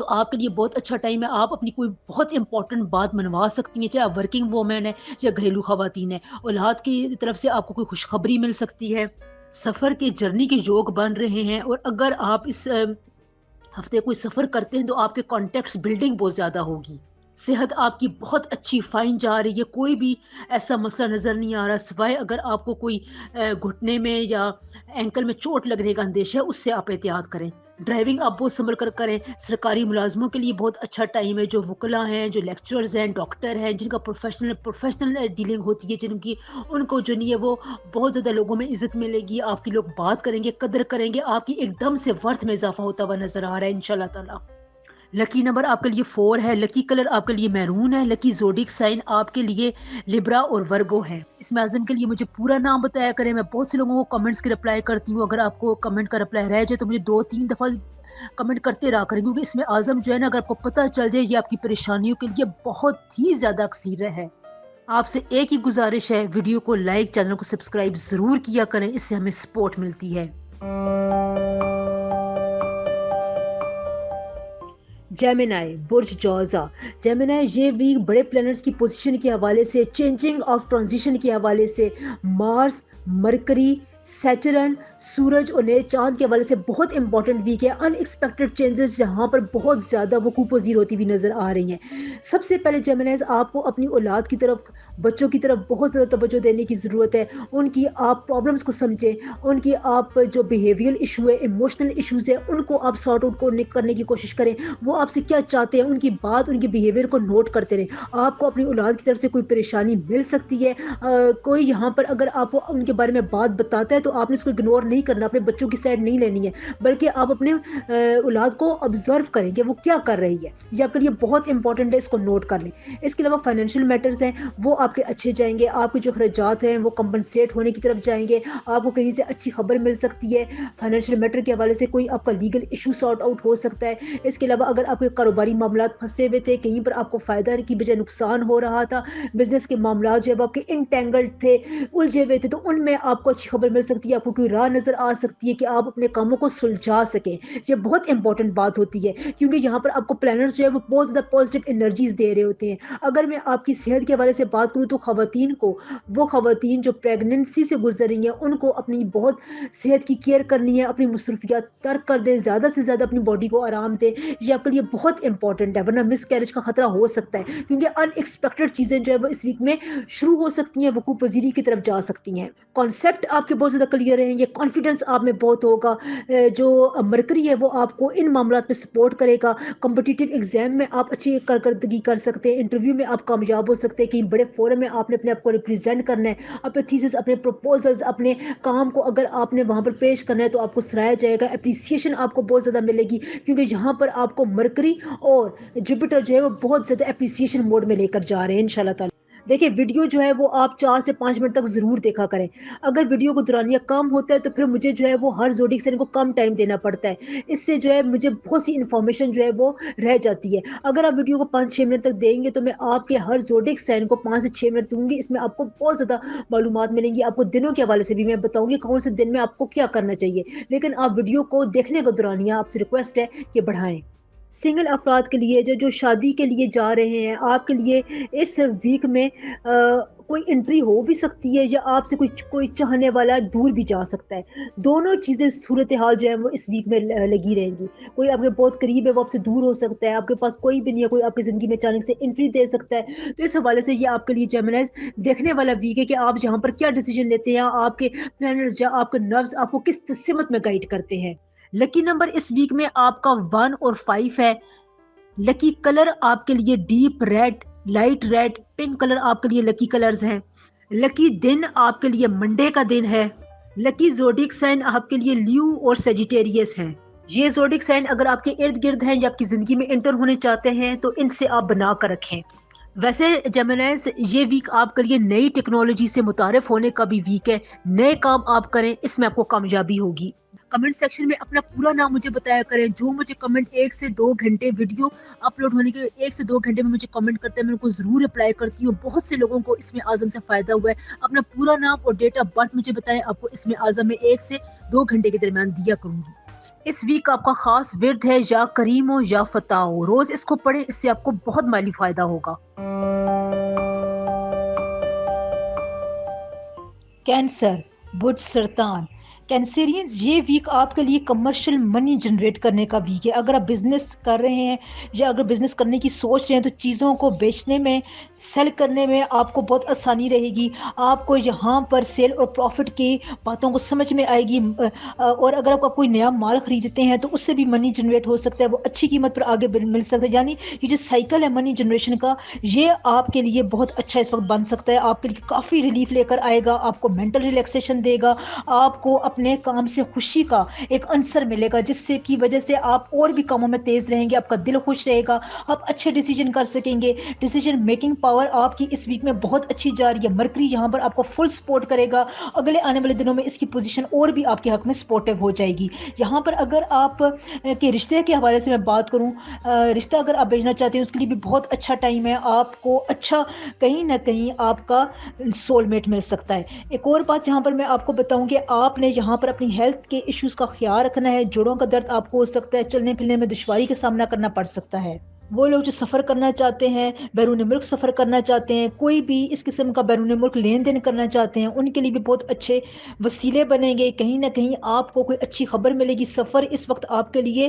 تو آپ کے لیے بہت اچھا ٹائم ہے. آپ اپنی کوئی بہت امپورٹنٹ بات منوا سکتی ہیں, چاہے آپ ورکنگ وومین ہے یا گھریلو خواتین ہیں. اولاد کی طرف سے آپ کو کوئی خوشخبری مل سکتی ہے. سفر کے جرنی کے یوگ بن رہے ہیں, اور اگر آپ اس ہفتے کوئی سفر کرتے ہیں تو آپ کے کانٹیکٹس بلڈنگ بہت زیادہ ہوگی. صحت آپ کی بہت اچھی فائن جا رہی ہے, کوئی بھی ایسا مسئلہ نظر نہیں آ رہا, سوائے اگر آپ کو کوئی گھٹنے میں یا اینکل میں چوٹ لگنے کا اندیشہ ہے, اس سے آپ احتیاط کریں. ڈرائیونگ آپ بہت سنبھل کر کریں. سرکاری ملازموں کے لیے بہت اچھا ٹائم ہے, جو وکلا ہیں, جو لیکچررز ہیں, ڈاکٹر ہیں, جن کا پروفیشنل ڈیلنگ ہوتی ہے, جن کی ان کو جو نہیں ہے وہ بہت زیادہ لوگوں میں عزت ملے گی. آپ کی لوگ بات کریں گے, قدر کریں گے, آپ کی ایک دم سے ورتھ میں اضافہ ہوتا ہوا نظر آ رہا ہے انشاءاللہ تعالی. لکی نمبر آپ کے لیے 4 ہے. لکی کلر آپ کے لیے میرون ہے. لکی زوڈک سائن آپ کے لیے لبرا اور ورگو ہے. اس میں اعظم کے لیے مجھے پورا نام بتایا کریں. میں بہت سے لوگوں کو کمنٹس کی رپلائی کرتی ہوں, اگر آپ کو کمنٹ کا رپلائی رہ جائے تو مجھے 2-3 دفعہ کمنٹ کرتے رہا کریں, کیونکہ اس میں اعظم جو ہے نا, اگر آپ کو پتہ چل جائے, یہ آپ کی پریشانیوں کے لیے بہت ہی زیادہ اکثیر ہے. آپ سے ایک ہی گزارش ہے, ویڈیو کو لائک, چینل کو سبسکرائب ضرور کیا کریں, اس سے ہمیں سپورٹ ملتی ہے. جیمنائی برج جوزا. جیمنائی یہ ویک بڑے پلانٹس کی پوزیشن کے حوالے سے, چینجنگ آف ٹرانزیشن کے حوالے سے, مارس, مرکری, سیٹرن, سورج اور نئے چاند کے حوالے سے بہت امپورٹنٹ ویک ہے. ان ایکسپیکٹڈ چینجز جہاں پر بہت زیادہ وقوع پذیر ہوتی ہوئی نظر آ رہی ہیں. سب سے پہلے جیمنائز, آپ کو اپنی اولاد کی طرف, بچوں کی طرف بہت زیادہ توجہ دینے کی ضرورت ہے. ان کی آپ پرابلمس کو سمجھیں, ان کی آپ جو بیہیویئر ایشو ہے, ایموشنل ایشوز ہیں, ان کو آپ سارٹ آؤٹ کرنے کی کوشش کریں. وہ آپ سے کیا چاہتے ہیں, ان کی بات, ان کے بیہیویئر کو نوٹ کرتے رہیں. آپ کو اپنی اولاد کی طرف سے کوئی پریشانی مل سکتی ہے, کوئی یہاں پر اگر آپ کو ان کے بارے میں بات بتاتا ہے تو آپ نے اس کو اگنور نہیں کرنا, اپنے بچوں کی سائڈ نہیں لینی ہے, بلکہ آپ اپنے اولاد کو آبزرو کریں کہ وہ کیا کر رہی ہے. یہ آپ کے لیے بہت امپورٹنٹ ہے, اس کو نوٹ کر لیں. اس کے علاوہ فائنینشیل میٹرز ہیں, وہ آپ کے اچھے جائیں گے. آپ کے جو اخراجات ہیں وہ کمپنسیٹ ہونے کی طرف جائیں گے. آپ کو کہیں سے اچھی خبر مل سکتی ہے. فائنینشیل میٹر کے حوالے سے کوئی آپ کا لیگل ایشو سارٹ آؤٹ ہو سکتا ہے. اس کے علاوہ اگر آپ کے کاروباری معاملات پھنسے ہوئے تھے, کہیں پر آپ کو فائدہ کی بجائے نقصان ہو رہا تھا, بزنس کے معاملات جو ہے وہ آپ کے انٹینگلڈ تھے, الجھے ہوئے تھے, تو ان میں آپ کو اچھی خبر مل سکتی ہے. آپ کو کوئی راہ نظر آ سکتی ہے کہ آپ اپنے کاموں کو سلجھا سکیں. یہ بہت امپورٹنٹ بات ہوتی ہے, کیونکہ یہاں پر آپ کو پلانرز جو ہے وہ بہت زیادہ پازیٹیو انرجیز دے رہے ہوتے ہیں. اگر میں آپ کی صحت کے حوالے سے بات کروں تو خواتین کو, وہ خواتین جو پریگننسی سے گزر رہی ہیں, ان کو اپنی بہت صحت کی کیئر کرنی ہے. اپنی مصروفیات ترک کر دیں, زیادہ سے زیادہ اپنی باڈی کو آرام دیں. یہ آپ کے لیے بہت امپورٹنٹ ہے, ورنہ مس کیریج کا خطرہ ہو سکتا ہے, کیونکہ ان ایکسپیکٹڈ چیزیں جو ہے وہ اس ویک میں شروع ہو سکتی ہیں, وقوع پذیری کی طرف جا سکتی ہیں. کانسیپٹ آپ کے بہت زیادہ کلیئر رہیں گے, کانفیڈنس آپ میں بہت ہوگا. جو مرکری ہے وہ آپ کو ان معاملات میں سپورٹ کرے گا. کمپٹیٹیو ایگزام میں آپ اچھی کارکردگی کر سکتے ہیں, انٹرویو میں آپ کامیاب ہو سکتے ہیں. کہیں بڑے فورم میں آپ نے اپنے آپ کو ریپرزینٹ کرنا ہے, اپنے تھیسس, اپنے پروپوزلز, اپنے کام کو اگر آپ نے وہاں پر پیش کرنا ہے تو آپ کو سراہا جائے گا. اپریسیشن آپ کو بہت زیادہ ملے گی, کیونکہ یہاں پر آپ کو مرکری اور جوپیٹر جو ہے وہ بہت زیادہ اپریسیشن موڈ میں لے کر جا رہے ہیں انشاءاللہ تعالی. دیکھیں ویڈیو جو ہے وہ آپ 4 سے 5 منٹ تک ضرور دیکھا کریں. اگر ویڈیو کو دورانیہ کم ہوتا ہے تو پھر مجھے جو ہے وہ ہر زوڈک سائن کو کم ٹائم دینا پڑتا ہے. اس سے جو ہے مجھے بہت سی انفارمیشن جو ہے وہ رہ جاتی ہے. اگر آپ ویڈیو کو 5-6 منٹ تک دیں گے تو میں آپ کے ہر زوڈک سائن کو 5 سے 6 منٹ دوں گی. اس میں آپ کو بہت زیادہ معلومات ملیں گی. آپ کو دنوں کے حوالے سے بھی میں بتاؤں گی کون سے دن میں آپ کو کیا کرنا چاہیے, لیکن آپ ویڈیو کو دیکھنے کا دورانیہ آپ سے ریکویسٹ ہے کہ بڑھائیں. سنگل افراد کے لیے جو شادی کے لیے جا رہے ہیں, آپ کے لیے اس ویک میں کوئی انٹری ہو بھی سکتی ہے, یا آپ سے کوئی چاہنے والا دور بھی جا سکتا ہے. دونوں چیزیں صورتحال جو ہے وہ اس ویک میں لگی رہیں گی. کوئی آپ کے بہت قریب ہے وہ آپ سے دور ہو سکتا ہے, آپ کے پاس کوئی بھی نہیں ہے, کوئی آپ کی زندگی میں اچانک سے انٹری دے سکتا ہے. تو اس حوالے سے یہ آپ کے لیے جیمنائز دیکھنے والا ویک ہے کہ آپ یہاں پر کیا ڈیسیجن لیتے ہیں, آپ کے پلانرز یا آپ کے نروز آپ کو کس سمت میں گائیڈ کرتے ہیں. لکی نمبر اس ویک میں آپ کا 1 اور 5 ہے. لکی کلر آپ کے لیے deep red, light red, pink colour آپ کے لیے لکی کلرز ہیں. لکی دن آپ کے لیے منڈے کا دن ہے. لکی زوڈک سائن آپ کے لیے لیو اور سیجیٹیریس ہیں. یہ زوڈک سائن اگر آپ کے ارد گرد ہیں یا آپ کی زندگی میں انٹر ہونے چاہتے ہیں تو ان سے آپ بنا کر رکھیں. ویسے جیمنائز یہ ویک آپ کے لیے نئی ٹیکنالوجی سے متعارف ہونے کا بھی ویک ہے. نئے کام آپ کریں, اس میں آپ کو کامیابی ہوگی. کمنٹ سیکشن میں اپنا پورا نام مجھے بتایا کریں. جو مجھے کمنٹ 1 سے 2 گھنٹے ویڈیو اپلوڈ ہونے کے 1 سے 2 گھنٹے میں مجھے کمنٹ کرتے ہیں, میں ان کو ضرور رپلائی کرتی ہوں. بہت سے لوگوں کو اس میں اعظم سے فائدہ ہوا ہے. اپنا پورا نام اور ڈیٹ آف برتھ مجھے بتائیں, آپ کو اس میں اعظم میں 1 سے 2 گھنٹے کے درمیان دیا کروں گی. اس ویک کا آپ کا خاص ورد ہے یا کریم ہو یا فتح ہو، روز اس کو پڑھیں، اس سے آپ کو بہت مالی فائدہ ہوگا۔ کینسر، برج سرطان، کینسیرینز یہ ویک آپ کے لیے کمرشل منی جنریٹ کرنے کا ویک ہے۔ اگر آپ بزنس کر رہے ہیں یا اگر بزنس کرنے کی سوچ رہے ہیں تو چیزوں کو بیچنے میں، سیل کرنے میں آپ کو بہت آسانی رہے گی۔ آپ کو یہاں پر سیل اور پروفٹ کی باتوں کو سمجھ میں آئے گی، اور اگر آپ کوئی نیا مال خریدتے ہیں تو اس سے بھی منی جنریٹ ہو سکتا ہے، وہ اچھی قیمت پر آگے مل سکتا ہے۔ یعنی یہ جو سائیکل ہے منی جنریشن کا، یہ آپ کے لیے بہت اچھا اس وقت بن سکتا ہے، آپ کے لیے کافی ریلیف لے کر آئے گا، آپ کو مینٹل ریلیکسیشن دے گا، آپ کو اپنے کام سے خوشی کا ایک عنصر ملے گا، جس سے کی وجہ سے آپ اور بھی کاموں میں تیز رہیں گے، آپ کا دل خوش رہے گا، آپ اچھے ڈیسیجن کر سکیں گے۔ ڈیسیجن میکنگ پاور آپ کی اس ویک میں بہت اچھی جا رہی ہے، مرکری یہاں پر آپ کو فل سپورٹ کرے گا، اگلے آنے والے دنوں میں اس کی پوزیشن اور بھی آپ کے حق میں سپورٹیو ہو جائے گی۔ یہاں پر اگر آپ کے رشتے کے حوالے سے میں بات کروں، رشتہ اگر آپ بھیجنا چاہتے ہیں اس کے لیے بھی بہت اچھا ٹائم ہے، آپ کو اچھا کہیں نہ کہیں آپ کا سول میٹ مل سکتا ہے۔ ایک اور بات یہاں پر میں آپ کو بتاؤں کہ آپ نے یہاں پر اپنی ہیلتھ کے ایشوز کا خیال رکھنا ہے، جوڑوں کا درد آپ کو ہو سکتا ہے، چلنے پھرنے میں دشواری کا سامنا کرنا پڑ سکتا ہے۔ وہ لوگ جو سفر کرنا چاہتے ہیں، بیرون ملک سفر کرنا چاہتے ہیں، کوئی بھی اس قسم کا بیرون ملک لین دین کرنا چاہتے ہیں، ان کے لیے بھی بہت اچھے وسیلے بنیں گے، کہیں نہ کہیں آپ کو کوئی اچھی خبر ملے گی۔ سفر اس وقت آپ کے لیے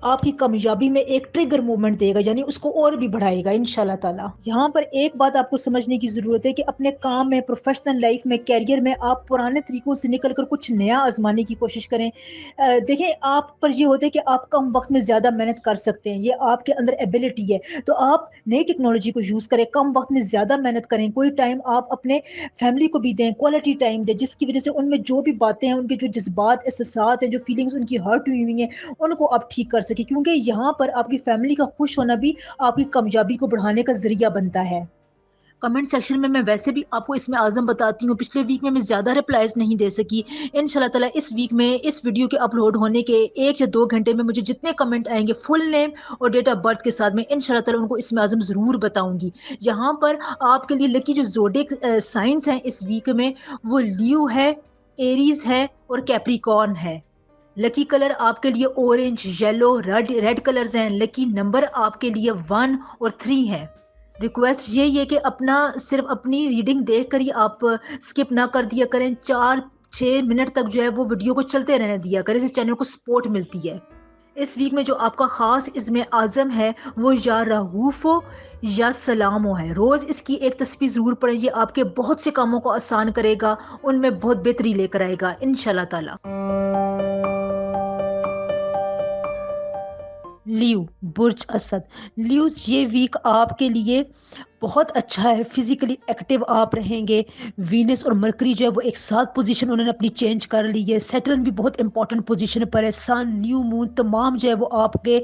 آپ کی کامیابی میں ایک ٹریگر موومنٹ دے گا، یعنی اس کو اور بھی بڑھائے گا انشاءاللہ تعالی۔ یہاں پر ایک بات آپ کو سمجھنے کی ضرورت ہے کہ اپنے کام میں، پروفیشنل لائف میں، کیریئر میں آپ پرانے طریقوں سے نکل کر کچھ نیا آزمانے کی کوشش کریں۔ دیکھیں آپ پر یہ ہوتا ہے کہ آپ کم وقت میں زیادہ محنت کر سکتے ہیں، یہ آپ کے اندر ایبلٹی ہے، تو آپ نئی ٹیکنالوجی کو یوز کریں، کم وقت میں زیادہ محنت کریں، کوئی ٹائم آپ اپنے فیملی کو بھی دیں، کوالٹی ٹائم دیں، جس کی وجہ سے ان میں جو بھی باتیں ہیں، ان کے جو جذبات، احساسات ہیں، جو فیلنگز ان کی ہرٹ ہوئی ہیں، ان کو آپ ٹھیک کر سکیں، کیونکہ یہاں پر آپ کی فیملی کا خوش ہونا بھی آپ کی کامیابی کو بڑھانے کا ذریعہ بنتا ہے۔ کمنٹ سیکشن میں ویسے بھی آپ کو اس میں اعظم بتاتی ہوں، پچھلے ویک میں زیادہ ریپلائز نہیں دے سکی، انشاءاللہ تعالیٰ اس ویک میں اس ویڈیو کے اپلوڈ ہونے کے 1 یا 2 گھنٹے میں مجھے جتنے کمنٹ آئیں گے فل نیم اور ڈیٹ آف برتھ کے ساتھ، میں انشاءاللہ تعالیٰ ان کو اس میں اعظم ضرور بتاؤں گی۔ یہاں پر آپ کے لیے لکی جو زوڈک سائنس ہیں اس ویک میں، وہ لیو ہے، ایریز ہے اور کیپریکارن ہے۔ لکی کلر آپ کے لیے اورنج، یلو، ریڈ کلرز ہیں۔ لکی نمبر آپ کے لیے 1 اور 3 ہے۔ ریکویسٹ یہی ہے کہ صرف اپنی ریڈنگ دیکھ کر ہی آپ سکپ نہ کر دیا کریں، 4-6 منٹ تک جو ہے وہ ویڈیو کو چلتے رہنے دیا کریں، اس چینل کو سپورٹ ملتی ہے۔ اس ویک میں جو آپ کا خاص عزم اعظم ہے وہ یا رہوفو یا سلامو ہے، روز اس کی ایک تسبیح ضرور پڑھیں، یہ آپ کے بہت سے کاموں کو آسان کرے گا، ان میں بہت بہتری لے کر آئے گا انشاءاللہ تعالی۔ لیو، برج اسد، لیوز یہ ویک آپ کے لیے بہت اچھا ہے، فزیکلی ایکٹیو آپ رہیں گے، وینس اور مرکری جو ہے وہ ایک ساتھ پوزیشن انہوں نے اپنی چینج کر لی ہے، سیٹرن بھی بہت امپورٹنٹ پوزیشن پر ہے، سن، نیو مون تمام جو ہے وہ آپ کے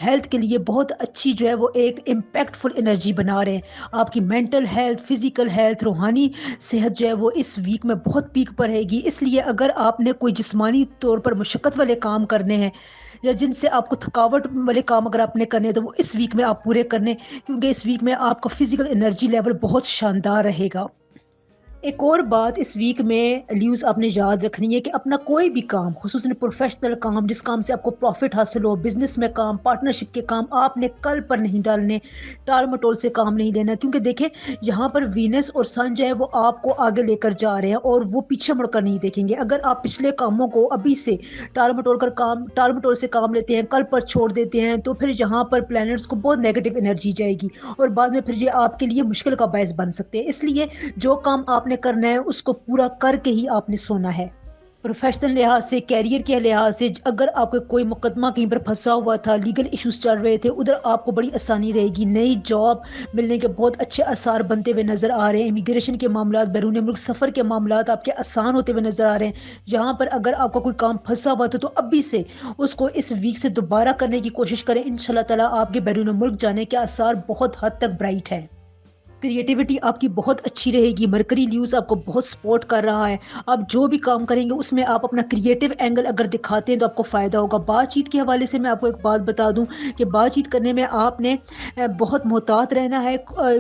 ہیلتھ کے لیے بہت اچھی جو ہے وہ ایک امپیکٹ فل انرجی بنا رہے ہیں۔ آپ کی مینٹل ہیلتھ، فزیکل ہیلتھ، روحانی صحت جو ہے وہ اس ویک میں بہت پیک پر رہے گی، اس لیے اگر آپ نے کوئی جسمانی طور پر مشقت والے کام کرنے ہیں یا جن سے آپ کو تھکاوٹ والے کام اگر آپ نے کرنے ہیں تو وہ اس ویک میں آپ پورے کرنے، کیونکہ اس ویک میں آپ کا فزیکل انرجی لیول بہت شاندار رہے گا۔ ایک اور بات اس ویک میں لیوز آپ نے یاد رکھنی ہے کہ اپنا کوئی بھی کام، خصوصاً پروفیشنل کام، جس کام سے آپ کو پروفٹ حاصل ہو، بزنس میں کام، پارٹنرشپ کے کام، آپ نے کل پر نہیں ڈالنے، ٹال مٹول سے کام نہیں لینا، کیونکہ دیکھیں یہاں پر وینس اور سن جو ہے وہ آپ کو آگے لے کر جا رہے ہیں اور وہ پیچھے مڑ کر نہیں دیکھیں گے۔ اگر آپ پچھلے کاموں کو ابھی سے ٹال مٹول سے کام لیتے ہیں، کل پر چھوڑ دیتے ہیں، تو پھر یہاں پر پلانٹس کو بہت نیگیٹو انرجی جائے گی اور بعد میں پھر یہ آپ کے لیے مشکل کا باعث بن سکتے ہیں۔ اس لیے جو کام آپ نے کرنا ہے اس کو پورا کر کے ہی آپ نے سونا ہے۔ پروفیشنل لحاظ سے، کیریئر کے لحاظ سے، اگر آپ کو کوئی مقدمہ کہیں پر پھنسا ہوا تھا، لیگل ایشوز چل رہے تھے، ادھر آپ کو بڑی آسانی رہے گی، نئی جاب ملنے کے بہت اچھے آثار بنتے ہوئے نظر آ رہے ہیں، امیگریشن کے معاملات، بیرون ملک سفر کے معاملات آپ کے آسان ہوتے ہوئے نظر آ رہے ہیں۔ یہاں پر اگر آپ کا کوئی کام پھنسا ہوا تھا تو ابھی سے اس کو اس ویک سے دوبارہ کرنے کی کوشش کریں، انشاءاللہ تعالیٰ آپ کے بیرون ملک جانے کے آثار بہت حد تک برائٹ ہیں۔ کریٹیوٹی آپ کی بہت اچھی رہے گی، مرکری لیوز آپ کو بہت سپورٹ کر رہا ہے، آپ جو بھی کام کریں گے اس میں آپ اپنا کریٹیو اینگل اگر دکھاتے ہیں تو آپ کو فائدہ ہوگا۔ بات چیت کے حوالے سے میں آپ کو ایک بات بتا دوں کہ بات چیت کرنے میں آپ نے بہت محتاط رہنا ہے،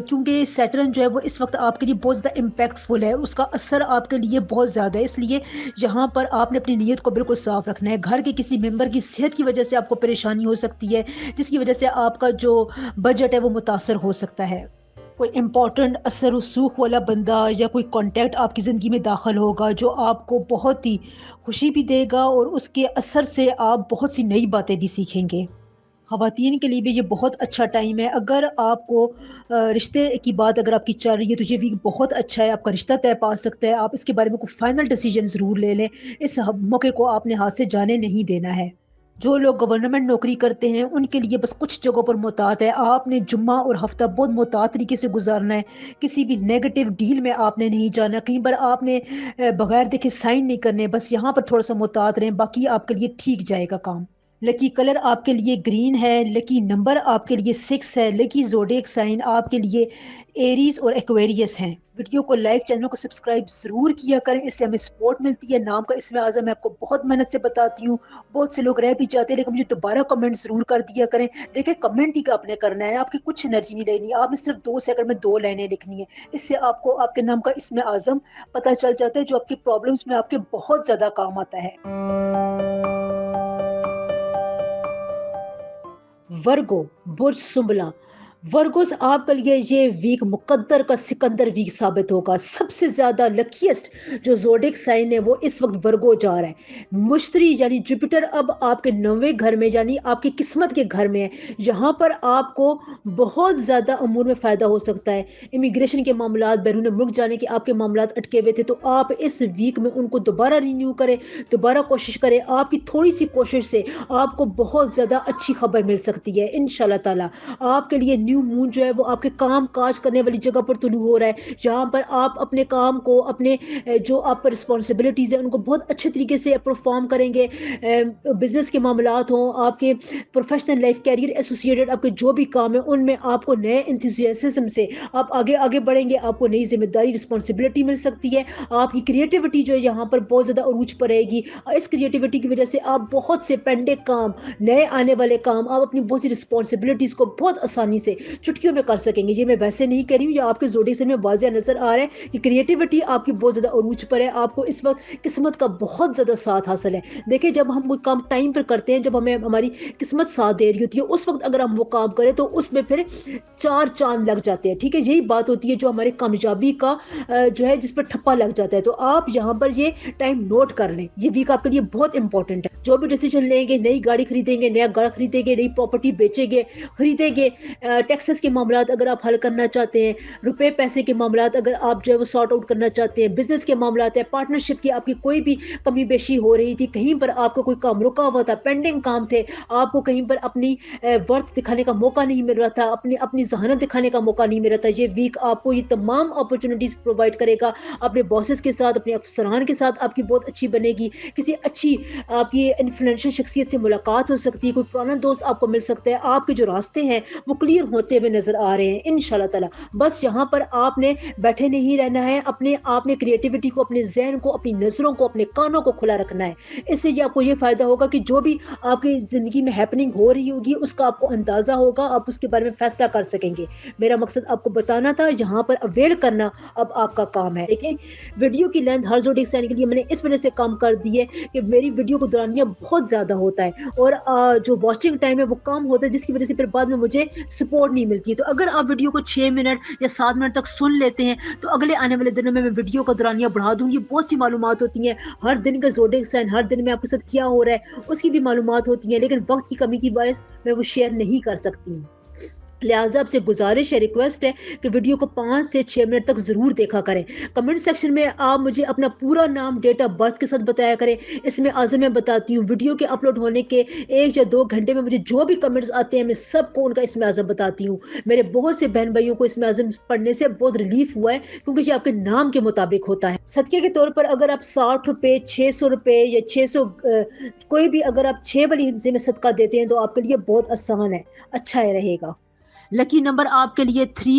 کیونکہ سیٹرن جو ہے وہ اس وقت آپ کے لیے بہت زیادہ امپیکٹ فل ہے، اس کا اثر آپ کے لیے بہت زیادہ ہے، اس لیے یہاں پر آپ نے اپنی نیت کو بالکل صاف رکھنا ہے۔ گھر کے کسی ممبر کی صحت کی وجہ سے آپ کو پریشانی ہو سکتی ہے، جس کی وجہ سے آپ کا جو بجٹ ہے وہ متاثر ہو سکتا ہے۔ کوئی امپورٹنٹ اثر رسوخ والا بندہ یا کوئی کانٹیکٹ آپ کی زندگی میں داخل ہوگا جو آپ کو بہت ہی خوشی بھی دے گا اور اس کے اثر سے آپ بہت سی نئی باتیں بھی سیکھیں گے۔ خواتین کے لیے بھی یہ بہت اچھا ٹائم ہے، اگر آپ کو رشتے کی بات اگر آپ کی چل رہی ہے تو یہ ویک بہت اچھا ہے، آپ کا رشتہ طے پا سکتا ہے، آپ اس کے بارے میں کوئی فائنل ڈیسیجن ضرور لے لیں، اس موقع کو آپ نے ہاتھ سے جانے نہیں دینا ہے۔ جو لوگ گورنمنٹ نوکری کرتے ہیں ان کے لیے بس کچھ جگہوں پر محتاط ہے، آپ نے جمعہ اور ہفتہ بہت محتاط طریقے سے گزارنا ہے، کسی بھی نیگیٹو ڈیل میں آپ نے نہیں جانا، کہیں پر آپ نے بغیر دیکھے سائن نہیں کرنے، بس یہاں پر تھوڑا سا محتاط رہیں، باقی آپ کے لیے ٹھیک جائے گا کام۔ لکی کلر آپ کے لیے گرین ہے، لکی نمبر آپ کے لیے 6 ہے، لکی زوڈیک سائن آپ کے لیے ایریز اور ایکویریس ہیں۔ ویڈیو کو لائک، چینل کو سبسکرائب ضرور کیا کریں، اس سے ہمیں سپورٹ ملتی ہے۔ نام کا اسم اعظم میں آپ کو بہت محنت سے بتاتی ہوں، بہت سے لوگ رہ بھی جاتے ہیں لیکن مجھے دوبارہ کمنٹ ضرور کر دیا کریں۔ دیکھیں کمنٹ ہی کا آپ نے کرنا ہے، آپ کی کچھ انرجی نہیں لینی، آپ نے صرف 2 سیکنڈ میں 2 لائنیں لکھنی ہے، اس سے آپ کو آپ کے نام کا اسم اعظم پتہ چل جاتا ہے جو آپ کی پرابلمس میں آپ کے بہت زیادہ کام آتا ہے۔ ورگو برج سنبلا، ورگوز آپ کے لیے یہ ویک مقدر کا سکندر ویک ثابت ہوگا۔ سب سے زیادہ لکیسٹ جو زوڈک سائن ہے وہ اس وقت ورگو جا رہا ہے۔ مشتری یعنی جوپیٹر اب آپ کے 9ویں گھر میں یعنی آپ کی قسمت کے گھر میں ہے، یہاں پر آپ کو بہت زیادہ امور میں فائدہ ہو سکتا ہے۔ امیگریشن کے معاملات، بیرون ملک جانے کے آپ کے معاملات اٹکے ہوئے تھے تو آپ اس ویک میں ان کو دوبارہ رینیو کریں، دوبارہ کوشش کریں، آپ کی تھوڑی سی کوشش سے آپ کو بہت زیادہ اچھی خبر مل سکتی ہے انشاءاللہ تعالی۔ آپ کے لیے نیو مون جو ہے وہ آپ کے کام کاج کرنے والی جگہ پر طلوع ہو رہا ہے، جہاں پر آپ اپنے کام کو، اپنے جو آپ پر رسپانسبلٹیز ہیں ان کو بہت اچھے طریقے سے پرفارم کریں گے۔ بزنس کے معاملات ہوں، آپ کے پروفیشنل لائف، کیریئر ایسوسیٹڈ آپ کے جو بھی کام ہیں ان میں آپ کو نئے انتھوسیازم سے آپ آگے آگے بڑھیں گے، آپ کو نئی ذمہ داری رسپانسبلٹی مل سکتی ہے۔ آپ کی کریٹیوٹی جو ہے یہاں پر بہت زیادہ عروج پر رہے گی، اس کریٹیوٹی کی وجہ سے آپ بہت سے پینڈنگ کام، نئے آنے والے کام، آپ اپنی بہت سی رسپانسبلٹیز کو بہت آسانی سے چٹکیوں میں کر سکیں گے۔ یہ میں ویسے نہیں کہہ رہی ہوں، یہ آپ کے زوڈی سے میں واضح نظر آ رہا ہے کہ کریٹیوٹی آپ کی بہت زیادہ عروج پر ہے، آپ کو اس وقت قسمت کا بہت زیادہ ساتھ حاصل ہے۔ دیکھیں جب ہم کوئی کام ٹائم پر کرتے ہیں، جب ہمیں ہماری قسمت ساتھ دے رہی ہوتی ہے، اس وقت اگر ہم وہ کام کریں تو اس میں پھر 4 چاند لگ جاتے ہیں، ٹھیک ہے، یہی بات ہوتی ہے جو ہمارے کامیابی کا جو ہے جس پر ٹھپا لگ جاتا ہے۔ تو آپ یہاں پر یہ ٹائم نوٹ کر لیں، یہ ویک آپ کے لیے بہت امپورٹنٹ ہے۔ جو بھی ڈیسیجن لیں گے، نئی گاڑی خریدیں گے، نیا گھر خریدیں گے، نئی پراپرٹی بیچیں گے، خریدیں گے، ٹیکسز کے معاملات اگر آپ حل کرنا چاہتے ہیں، روپے پیسے کے معاملات اگر آپ جو ہے وہ سارٹ آؤٹ کرنا چاہتے ہیں، بزنس کے معاملات ہے، پارٹنرشپ کی آپ کی کوئی بھی کمی بیشی ہو رہی تھی، کہیں پر آپ کو کوئی کام رکا ہوا تھا، پینڈنگ کام تھے، آپ کو کہیں پر اپنی ورتھ دکھانے کا موقع نہیں مل رہا تھا، اپنی ذہانت دکھانے کا موقع نہیں مل رہا تھا، یہ ویک آپ کو یہ تمام اپرچونٹیز پرووائڈ کرے گا۔ اپنے باسز کے ساتھ، اپنے افسران کے ساتھ آپ کی بہت اچھی بنے گی، کسی اچھی آپ کی انفلوئنشل شخصیت سے ملاقات ہو سکتی ہے، کوئی پرانا دوست آپ کو مل سکتا ہے، آپ کے جو راستے ہیں وہ کلیئر ہوتے ہوئے نظر آ رہے ہیں انشاءاللہ تعالی۔ بس یہاں پر آپ نے بیٹھے نہیں رہنا ہے، آپ نے کریٹیوٹی کو، اپنے ذہن کو، اپنی نظروں کو، اپنے کانوں کو کھلا رکھنا ہے۔ اس سے آپ کو یہ فائدہ ہوگا کہ جو بھی آپ کی زندگی میں ہیپننگ ہو رہی ہوگی اس کا آپ کو اندازہ ہوگا، آپ اس کے بارے میں فیصلہ کر سکیں گے۔ میرا مقصد آپ کو بتانا تھا، یہاں پر اویل کرنا اب آپ کا کام ہے۔ دیکھیں ویڈیو کی لینتھ ہر زوڈک سائن کے لیے میں نے اس وجہ سے کم کر دی ہے کہ میری ویڈیو کو دورانیہ بہت زیادہ ہوتا ہے اور جو واچنگ ٹائم ہے وہ کم ہوتا ہے، جس کی وجہ سے پھر بعد میں مجھے سپورٹ نہیں ملتی ہے۔ تو اگر آپ ویڈیو کو 6 منٹ یا 7 منٹ تک سن لیتے ہیں تو اگلے آنے والے دنوں میں ویڈیو کا دورانیہ بڑھا دوں گی۔ بہت سی معلومات ہوتی ہیں، ہر دن کا زوڈک سائن ہر دن میں آپ کے ساتھ کیا ہو رہا ہے اس کی بھی معلومات ہوتی ہیں، لیکن وقت کی کمی کی باعث میں وہ شیئر نہیں کر سکتی ہوں۔ لہٰذا آپ سے گزارش ہے، ریکویسٹ ہے کہ ویڈیو کو 5 سے 6 منٹ تک ضرور دیکھا کریں۔ کمنٹ سیکشن میں آپ مجھے اپنا پورا نام، ڈیٹ آف برتھ کے ساتھ بتایا کریں، اس میں اعظم میں بتاتی ہوں۔ ویڈیو کے اپلوڈ ہونے کے 1 یا 2 گھنٹے میں مجھے جو بھی کمنٹس آتے ہیں میں سب کو ان کا اسم اعظم بتاتی ہوں۔ میرے بہت سے بہن بھائیوں کو اسم اعظم پڑھنے سے بہت ریلیف ہوا ہے کیونکہ یہ آپ کے نام کے مطابق ہوتا ہے۔ صدقے کے طور پر اگر آپ 60 روپے، 600 روپے یا 600 کوئی بھی اگر آپ 6 والی ہندسے میں صدقہ دیتے ہیں تو آپ کے لیے بہت آسان ہے، اچھا رہے گا۔ لکی نمبر آپ کے لیے 3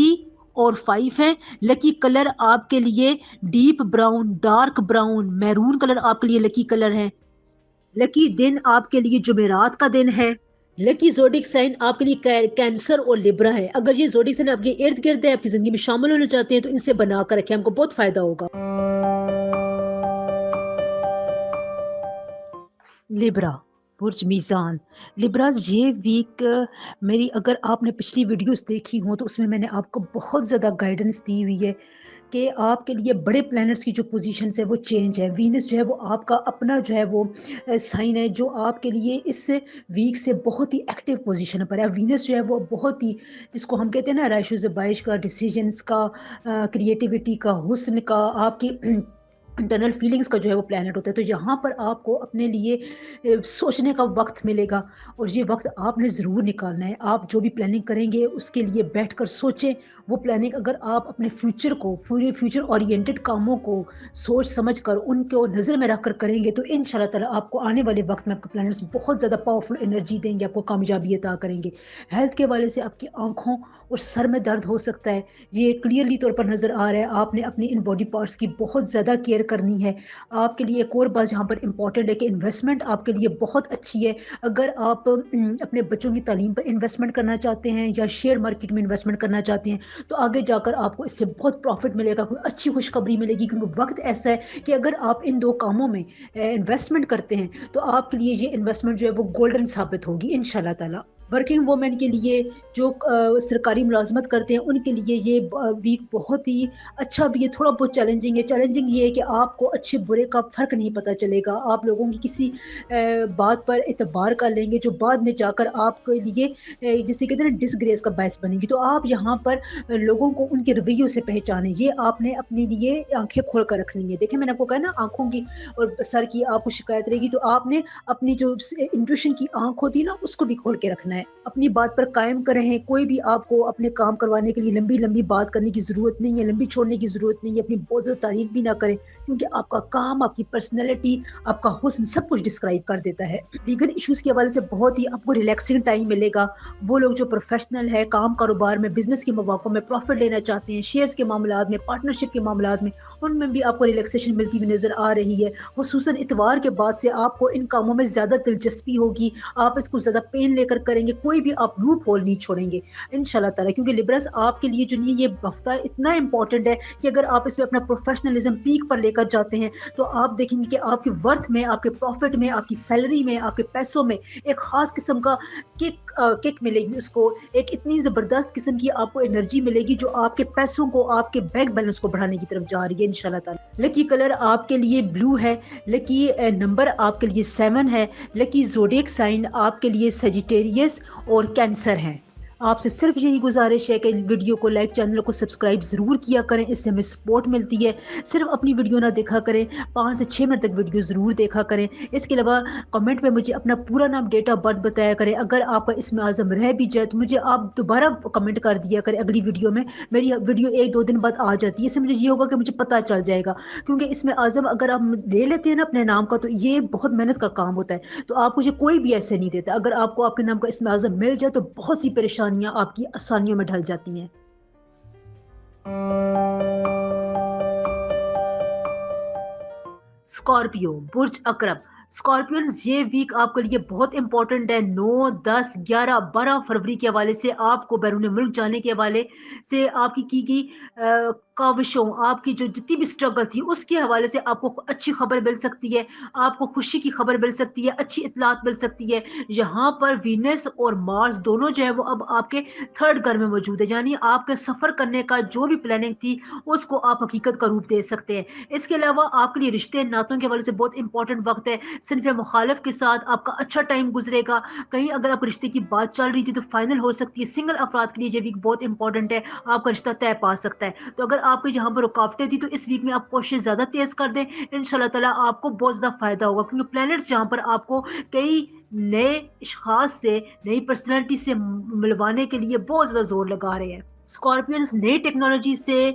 اور 5 ہے. لکی کلر آپ کے لیے deep brown, dark brown, maroon colour آپ کے لیے لکی کلر ہے. لکی دن آپ کے لیے جمعرات کا دن ہے. لکی زوڈک سائن آپ کے لیے کینسر اور لبرا ہے. اگر یہ زوڈک سائن آپ کے ارد گرد ہے، آپ کی زندگی میں شامل ہونا چاہتے ہیں، تو ان سے بنا کر رکھیں، ہم کو بہت فائدہ ہوگا. لبرا برج میزان. لبراز یہ ویک میری، اگر آپ نے پچھلی ویڈیوز دیکھی ہوں تو اس میں نے آپ کو بہت زیادہ گائیڈنس دی ہوئی ہے کہ آپ کے لیے بڑے پلانٹس کی جو پوزیشنز ہے وہ چینج ہے. وینس جو ہے وہ آپ کا اپنا جو ہے وہ سائن ہے جو آپ کے لیے اس ویک سے بہت ہی ایکٹیو پوزیشن پر ہے. وینس جو ہے وہ بہت ہی، جس کو ہم کہتے ہیں نا، رائش و زبائش کا، ڈیسیجنس کا، کریٹیوٹی کا، حسن کا، آپ کی انٹرنل فیلنگز کا جو ہے وہ پلانٹ ہوتا ہے. تو یہاں پر آپ کو اپنے لیے سوچنے کا وقت ملے گا، اور یہ وقت آپ نے ضرور نکالنا ہے. آپ جو بھی پلاننگ کریں گے اس کے لیے بیٹھ کر سوچیں. وہ پلاننگ اگر آپ اپنے فیوچر کو، فیوچر اورینٹڈ کاموں کو سوچ سمجھ کر ان کو نظر میں رکھ کر کریں گے تو ان شاء اللہ تعالیٰ آپ کو آنے والے وقت میں آپ کے پلانٹس بہت زیادہ پاورفل انرجی دیں گے، آپ کو کامیابی عطا کریں گے. ہیلتھ کے والے سے آپ کی آنکھوں اور سر میں درد ہو سکتا ہے، یہ کلیئرلی طور پر نظر آ رہا ہے. آپ نے اپنی ان باڈی پارٹس کی بہت زیادہ کیئر کرنی ہے. آپ کے لیے ایک اور بات جہاں پر امپورٹنٹ ہے کہ انویسٹمنٹ آپ کے لیے بہت اچھی ہے. اگر آپ اپنے بچوں کی تعلیم پر انویسٹمنٹ کرنا چاہتے ہیں یا شیئر مارکیٹ میں انویسٹمنٹ کرنا چاہتے ہیں تو آگے جا کر آپ کو اس سے بہت پروفٹ ملے گا، کوئی اچھی خوشخبری ملے گی. کیونکہ وقت ایسا ہے کہ اگر آپ ان دو کاموں میں انویسٹمنٹ کرتے ہیں تو آپ کے لیے یہ انویسٹمنٹ جو ہے وہ گولڈن ثابت ہوگی ان شاء اللہ تعالیٰ. ورکنگ وومن کے لیے، جو سرکاری ملازمت کرتے ہیں، ان کے لیے یہ ویک بہت ہی اچھا بھی ہے، تھوڑا بہت چیلنجنگ ہے. چیلنجنگ یہ ہے کہ آپ کو اچھے برے کا فرق نہیں پتہ چلے گا. آپ لوگوں کی کسی بات پر اعتبار کر لیں گے جو بعد میں جا کر آپ کے لیے جسے کہتے ہیں ڈس گریس کا باعث بنے گی. تو آپ یہاں پر لوگوں کو ان کے رویوں سے پہچانیں. یہ آپ نے اپنے لیے آنکھیں کھول کر رکھنی ہے. دیکھیں میں نے آپ کو کہا نا، آنکھوں کی اور سر کی آپ کو شکایت رہے گی، تو آپ نے اپنی جو انٹویشن کی آنکھ ہوتی ہے نا اس کو بھی کھول کے رکھنا ہے. اپنی بات پر قائم کریں. کوئی بھی آپ کو اپنے کام کروانے کے لیے لمبی لمبی بات کرنے کی ضرورت نہیں ہے، لمبی چھوڑنے کی ضرورت نہیں ہے. اپنی بہت زیادہ تعریف بھی نہ کریں، کیونکہ آپ کا کام، آپ کی پرسنالٹی، آپ کا حسن سب کچھ ڈسکرائب کر دیتا ہے. لیگل ایشوز کے حوالے سے بہت ہی آپ کو ریلیکسنگ ٹائم ملے گا. وہ لوگ جو پروفیشنل ہے، کام کاروبار میں، بزنس کے مواقع میں پروفٹ لینا چاہتے ہیں، شیئرز کے معاملات میں، پارٹنرشپ کے معاملات میں، ان میں بھی آپ کو ریلیکسیشن ملتی ہوئی نظر آ رہی ہے. خصوصاً اتوار کے بعد سے آپ کو ان کاموں میں زیادہ دلچسپی ہوگی. آپ اس کو زیادہ پین لے کر کریں گے. کوئی بھی آپ لوپ ہول نہیں چھوڑیں گے ان شاء اللہ تعالیٰ. کیونکہ لبرس آپ کے لیے جو نہیں، یہ ہفتہ اتنا امپورٹنٹ ہے کہ اگر آپ اس میں اپنا پروفیشنلزم پیک پر لے کر جاتے ہیں تو آپ دیکھیں گے کہ آپ کی ورتھ میں، آپ کے پروفٹ میں، آپ کی سیلری میں، آپ کے پیسوں میں ایک خاص قسم کا کک ملے گی. اس کو ایک اتنی زبردست قسم کی آپ کو انرجی ملے گی جو آپ کے پیسوں کو، آپ کے بینک بیلنس کو بڑھانے کی طرف جا رہی ہے ان شاء اللہ تعالیٰ. لکی کلر آپ کے لیے بلو ہے. لکی نمبر آپ کے لیے 7 ہے. لکی زوڈیک سائن آپ کے لیے سیجیٹیریس اور کینسر ہیں. آپ سے صرف یہی گزارش ہے کہ ویڈیو کو لائک، چینل کو سبسکرائب ضرور کیا کریں، اس سے ہمیں سپورٹ ملتی ہے. صرف اپنی ویڈیو نہ دیکھا کریں، 5 سے 6 منٹ تک ویڈیو ضرور دیکھا کریں. اس کے علاوہ کمنٹ میں مجھے اپنا پورا نام، ڈیٹ آف برتھ بتایا کریں. اگر آپ کا اسم اعظم رہ بھی جائے تو مجھے آپ دوبارہ کمنٹ کر دیا کریں اگلی ویڈیو میں. میری ویڈیو 1-2 دن بعد آ جاتی ہے، اس سے مجھے یہ ہوگا کہ مجھے پتہ چل جائے گا. کیونکہ اسم اعظم اگر آپ لے لیتے ہیں نا اپنے نام کا تو یہ بہت محنت کا کام ہوتا ہے. تو آپ مجھے کوئی بھی ایسے نہیں دیتا. اگر آپ کو آپ کے نام کا اسم اعظم مل جائے تو بہت سی پریشانیاں آپ کی آسانیوں میں ڈھل جاتی ہیں. اسکارپیو برج اقرب. اسکارپیونز یہ ویک آپ کے لیے بہت امپورٹنٹ ہے. 9، 10، 11، 12 فروری کے حوالے سے آپ کو بیرون ملک جانے کے حوالے سے آپ کی کاوشوں، آپ کی جو جتنی بھی اسٹرگل تھی اس کے حوالے سے آپ کو اچھی خبر مل سکتی ہے. آپ کو خوشی کی خبر مل سکتی ہے، اچھی اطلاعات مل سکتی ہے. یہاں پر وینس اور مارس دونوں جو ہے وہ اب آپ کے 3rd گھر میں موجود ہے. یعنی آپ کے سفر کرنے کا جو بھی پلاننگ تھی اس کو آپ حقیقت کا روپ دے سکتے ہیں. اس کے علاوہ آپ کے لیے رشتے ناتوں کے حوالے سے بہت امپورٹنٹ وقت ہے. صنف مخالف کے ساتھ آپ کا اچھا ٹائم گزرے گا. کہیں اگر آپ رشتے کی بات چل رہی تھی تو فائنل ہو سکتی ہے. سنگل افراد کے لیے یہ ویک بہت امپورٹنٹ ہے. آپ کا رشتہ طے پا سکتا ہے. تو اگر آپ کو یہاں پر رکاوٹیں تھی تو اس ویک میں آپ کوشش زیادہ تیز کر دیں. ان شاء اللہ تعالیٰ آپ کو بہت زیادہ فائدہ ہوگا. کیونکہ پلانٹس جہاں پر آپ کو کئی نئے اشخاص سے، نئی پرسنالٹی سے ملوانے کے لیے بہت زیادہ زور لگا رہے ہیں. اسکارپینز نئی ٹیکنالوجی سے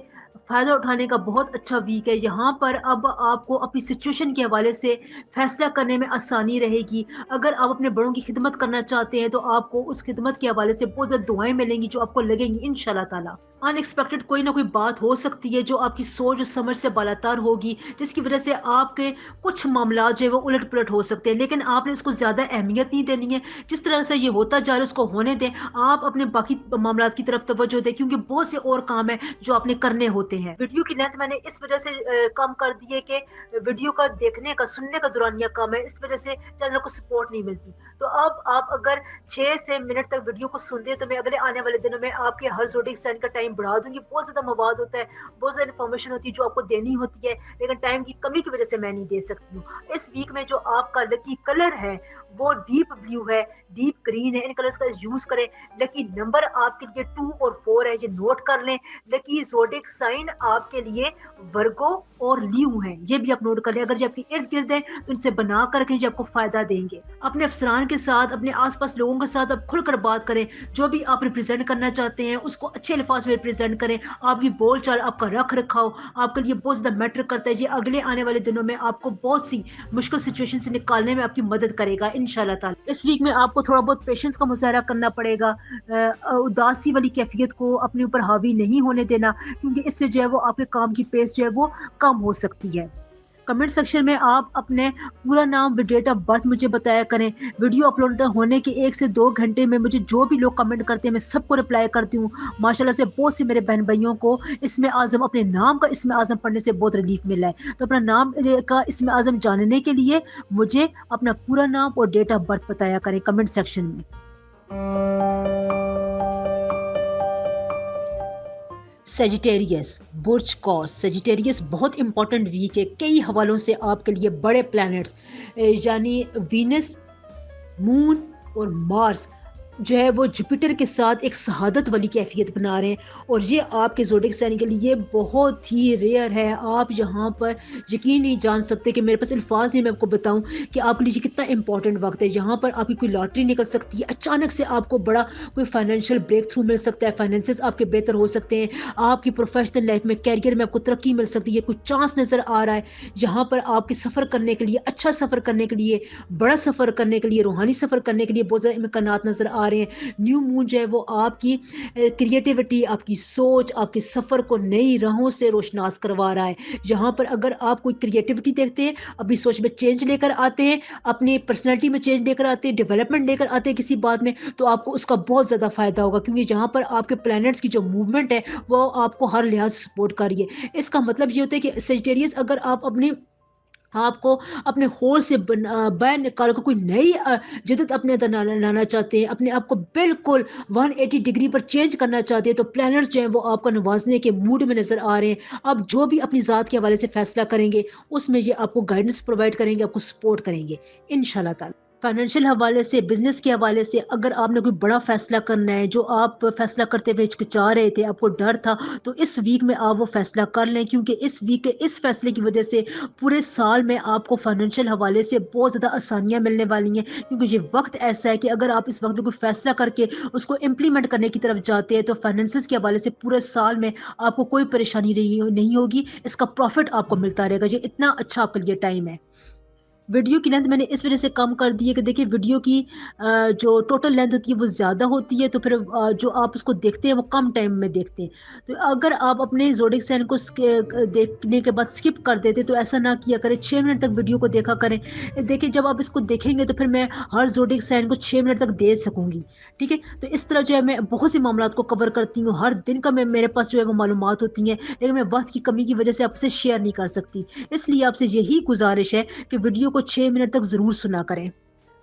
فائدہ اٹھانے کا بہت اچھا ویک ہے. یہاں پر اب آپ کو اپنی سچویشن کے حوالے سے فیصلہ کرنے میں آسانی رہے گی. اگر آپ اپنے بڑوں کی خدمت کرنا چاہتے ہیں تو آپ کو اس خدمت کے حوالے سے بہت زیادہ دعائیں ملیں گی جو آپ کو لگیں گی ان شاء اللہ تعالیٰ. انیکسپیکٹڈ کوئی نہ کوئی بات ہو سکتی ہے جو آپ کی سوچ اور سمجھ سے بالاتر ہوگی، جس کی وجہ سے آپ کے کچھ معاملات جو ہے وہ الٹ پلٹ ہو سکتے ہیں، لیکن آپ نے اس کو زیادہ اہمیت نہیں دینی ہے۔ جس طرح سے یہ ہوتا جا رہا ہے اس کو ہونے دیں، آپ اپنے باقی معاملات کی طرف توجہ دیں، کیونکہ بہت سے اور کام ہیں جو آپ نے کرنے ہوتے ہیں۔ ویڈیو کی لینتھ میں نے اس وجہ سے کم کر دی ہے کہ ویڈیو کا دیکھنے کا سننے کا دورانیہ کم ہے، اس وجہ سے چینل کو سپورٹ نہیں ملتی۔ تو اب آپ اگر 6 سے منٹ تک ویڈیو کو سنتے ہیں تو میں اگلے آنے والے دنوں میں آپ کے ہر زوڈک سائن کا ٹائم بڑھا دوں گی۔ بہت زیادہ مواد ہوتا ہے، بہت زیادہ انفارمیشن ہوتی ہے جو آپ کو دینی ہوتی ہے، لیکن ٹائم کی کمی کی وجہ سے میں نہیں دے سکتی ہوں۔ اس ویک میں جو آپ کا لکی کلر ہے وہ ڈیپ بلیو ہے، ڈیپ گرین ہے، ان کلرز کا یوز کریں۔ لکی نمبر آپ کے لیے 2 اور 4 ہے، یہ نوٹ کر لیں۔ لکی زوڈک سائن آپ کے لیے ورگو اور لیو ہیں، یہ بھی آپ نوٹ کر لیں۔ اگر جو آپ کے ارد گرد ہیں تو ان سے بنا کر رکھیں جو آپ کو فائدہ دیں گے۔ اپنے افسران کے ساتھ، اپنے آس پاس لوگوں کے ساتھ آپ کھل کر بات کریں، جو بھی آپ ریپرزینٹ کرنا چاہتے ہیں اس کو اچھے الفاظ میں ریپرزینٹ کریں۔ آپ کی بول چال، آپ کا رکھ رکھاؤ آپ کے لیے بہت زیادہ میٹر کرتا ہے۔ یہ اگلے آنے والے دنوں میں آپ کو بہت سی مشکل سچویشن سے نکالنے میں آپ کی مدد کرے گا انشاءاللہ تعالی۔ اس ویک میں آپ کو تھوڑا بہت پیشنس کا مظاہرہ کرنا پڑے گا، اداسی والی کیفیت کو اپنے اوپر حاوی نہیں ہونے دینا، کیونکہ اس سے جو ہے وہ آپ کے کام کی پیس جو ہے وہ کم ہو سکتی ہے۔ کمنٹ سیکشن میں آپ اپنے پورا نام ود ڈیٹ آف برتھ مجھے بتایا کریں۔ ویڈیو اپلوڈ ہونے کے 1 سے 2 گھنٹے میں مجھے جو بھی لوگ کمنٹ کرتے ہیں میں سب کو رپلائی کرتی ہوں۔ ماشاءاللہ سے بہت سے میرے بہن بھائیوں کو اسم اعظم، اپنے نام کا اسم اعظم پڑھنے سے بہت ریلیف ملا ہے۔ تو اپنا نام کا اسم اعظم جاننے کے لیے مجھے اپنا پورا نام اور ڈیٹ آف برتھ بتایا کریں کمنٹ سیکشن میں۔ سیجیٹیریس برج قوس، سیجیٹیریس بہت امپورٹنٹ ویک ہے، کئی حوالوں سے آپ کے لیے بڑے پلانٹس یعنی وینس، مون اور مارس جو ہے وہ جوپیٹر کے ساتھ ایک شہادت والی کیفیت بنا رہے ہیں، اور یہ آپ کے زوڈک سائن کے لیے بہت ہی ریئر ہے۔ آپ یہاں پر یقین نہیں جان سکتے کہ میرے پاس الفاظ نہیں میں آپ کو بتاؤں کہ آپ کے لیے کتنا امپورٹنٹ وقت ہے۔ یہاں پر آپ کی کوئی لاٹری نکل سکتی ہے، اچانک سے آپ کو بڑا کوئی فائنینشیل بریک تھرو مل سکتا ہے، فائنینسز آپ کے بہتر ہو سکتے ہیں، آپ کی پروفیشنل لائف میں، کیریئر میں آپ کو ترقی مل سکتی ہے، کچھ چانس نظر آ رہا ہے یہاں پر آپ کے سفر کرنے کے لیے، اچھا سفر کرنے کے لیے، بڑا سفر کرنے کے لیے، روحانی سفر کرنے کے لیے بہت زیادہ امکانات نظر آ رہے ہیں۔ نیو مون جو ہے وہ آپ کی کریٹیوٹی، آپ کی سوچ، آپ کے سفر کو نئی راہوں سے روشناس کروا رہا ہے۔ یہاں پر اگر آپ کوئی کریٹیوٹی دیکھتے ہیں، اپنی سوچ میں چینج لے کر آتے ہیں، اپنی پرسنالٹی میں چینج لے کر آتے ہیں، ڈیولپمنٹ لے کر آتے ہیں کسی بات میں، تو آپ کو اس کا بہت زیادہ فائدہ ہوگا، کیونکہ یہاں پر آپ کے پلانٹس کی جو موومنٹ ہے وہ آپ کو ہر لحاظ سے سپورٹ کر رہی ہے۔ اس کا مطلب یہ ہوتا ہے کہ سیجیٹیریس اگر آپ کو اپنے ہول سے باہر نکال کر کوئی نئی جدت اپنے اندر لانا چاہتے ہیں، اپنے آپ کو بالکل 180 ڈگری پر چینج کرنا چاہتے ہیں، تو پلانٹس جو ہیں وہ آپ کو نوازنے کے موڈ میں نظر آ رہے ہیں۔ آپ جو بھی اپنی ذات کے حوالے سے فیصلہ کریں گے اس میں یہ آپ کو گائیڈنس پرووائڈ کریں گے، آپ کو سپورٹ کریں گے انشاءاللہ تعالی۔ فائنینشیل حوالے سے، بزنس کے حوالے سے اگر آپ نے کوئی بڑا فیصلہ کرنا ہے، جو آپ فیصلہ کرتے ہوئے ہچکچا رہے تھے، آپ کو ڈر تھا، تو اس ویک میں آپ وہ فیصلہ کر لیں، کیونکہ اس ویک کے اس فیصلے کی وجہ سے پورے سال میں آپ کو فائنینشیل حوالے سے بہت زیادہ آسانیاں ملنے والی ہیں، کیونکہ یہ وقت ایسا ہے کہ اگر آپ اس وقت میں کوئی فیصلہ کر کے اس کو امپلیمنٹ کرنے کی طرف جاتے ہیں تو فائنینسز کے حوالے سے پورے سال میں آپ کو کوئی پریشانی نہیں ہوگی، اس کا پروفٹ آپ کو ملتا رہے گا۔ یہ اتنا اچھا آپ کے لیے ٹائم ہے۔ ویڈیو کی لینتھ میں نے اس وجہ سے کم کر دی ہے کہ دیکھیں ویڈیو کی جو ٹوٹل لینتھ ہوتی ہے وہ زیادہ ہوتی ہے، تو پھر جو آپ اس کو دیکھتے ہیں وہ کم ٹائم میں دیکھتے ہیں۔ تو اگر آپ اپنے زوڈک سائن کو دیکھنے کے بعد سکپ کر دیتے تو ایسا نہ کیا کریں، 6 منٹ تک ویڈیو کو دیکھا کریں۔ دیکھیں جب آپ اس کو دیکھیں گے تو پھر میں ہر زوڈک سائن کو 6 منٹ تک دے سکوں گی، ٹھیک ہے؟ تو اس طرح جو ہے میں بہت سی معاملات کو کور کرتی ہوں، ہر دن کا میرے پاس جو ہے وہ معلومات ہوتی ہیں، لیکن میں وقت کی کمی کی وجہ سے آپ سے شیئر نہیں کر سکتی، اس لیے آپ سے یہی گزارش ہے کہ ویڈیو کو 6 منٹ تک ضرور سنا کریں۔